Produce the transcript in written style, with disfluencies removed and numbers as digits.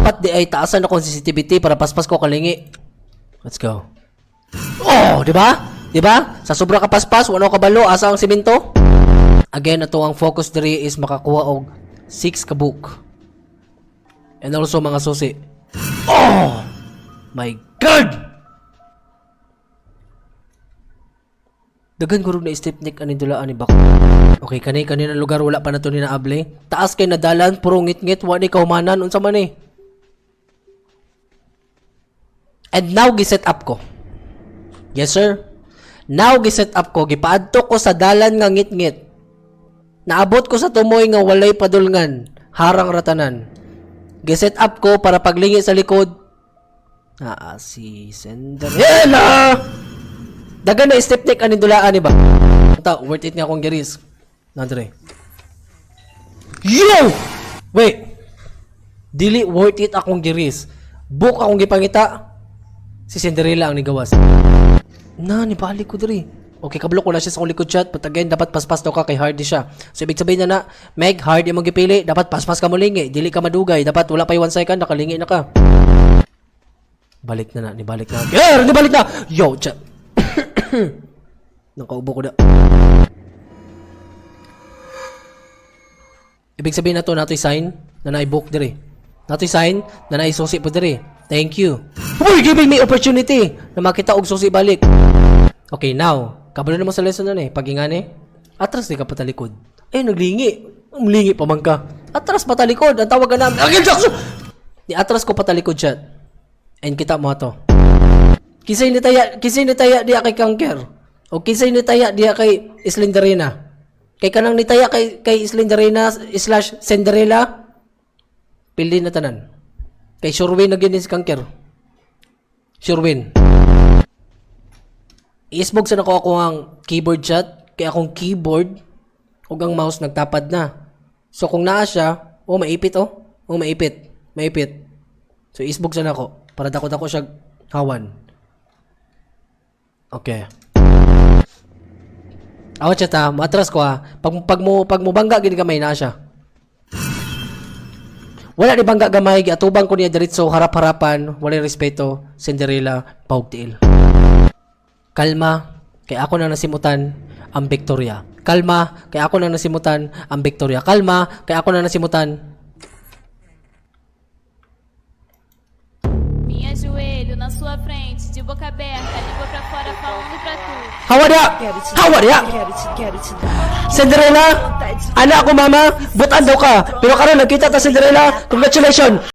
dapat di ay taasan akong sensitivity para paspas ko kalingi. Let's go. Oh, di ba? Di ba? Sa sobra ka paspas, wala ka balo, asa ang simento? Again, ato ang focus diri is makakuha og 6 ka book. And also mga susi. Oh! My God! Dagan guro na step nick ani dulaan ni bako. Okay, kanina lugar wala pa na to ni naable. Taas kay nadalan, puro ngit-ngit, wa ni kahumanan, unsa man eh. And now, giset up ko. Yes, sir. Now, giset up ko. Gipaadto ko sa dalan nga ngit-ngit. Naabot ko sa tumoy nga walay padulngan. Harang ratanan. Giset up ko para paglingi sa likod. Si Cinderella! Dagan na step nick ani dulaan ni ba? Ito, worth it nga akong giris. Nandre. Yo! Wait. Dili worth it akong giris. Book akong gipangita. Si Cinderella ang nigawas. Na, nibalik ko diri. Okay, kablo ko na siya sa likod chat. But again, dapat paspas daw ka kay Hardy siya. So, ibig sabihin na Meg, Hardy mo gipili. Dapat paspas ka mulingi. Dili ka madugay. Dapat wala pa 1 second. Nakalingi na ka. Balik na. Nibalik na. Yeah! Nibalik na! Yo, chat. Nakaubo ko na. Ibig sabihin na to, nato'y sign na na-book diri. Nato'y sign na na-susi po diri. Thank you. Uy, giving me opportunity na makita og susi balik. Okay, now. Kabalo naman sa lesson nun eh. Pag-ingan eh. Atras di ka patalikod. Ay, naglingi. Umlingi pa man ka. Atras patalikod. Ang tawag ka namin. Di atras ko patalikod chat. And kita mo to. Kisay ni taya diya kay Kanker. O kisay ni taya diya kay Slenderina. Kay kanang ni taya kay Slenderina / Cinderella. Pili na tanan. Kay Sherwin na gini si Kanker. Sherwin. Isbog sa nako ako ang keyboard chat. Kay akong keyboard ug ang mouse nagtapad na. So kung naa siya, maipit oh. Maipit. So isbog sa nako para dako siya hawan. Okay. Awa chat matras ko Pag mo bangga gini gamay na siya. Wala ni bangga gamay giatubang ko niya diretso harap-harapan, wala respeto, Cinderella, paugtiil. Kalma, kay ako na nasimutan ang Victoria. Kalma, kay ako na nasimutan ang Victoria. Kalma, kay ako na nasimutan. Minha joelho na sua frente, de boca aberta, língua pra fora falando pra tu. Hawarya! Cinderella! Anak ko mama, butan daw ka. Pero karon nagkita ta Cinderella. Congratulations!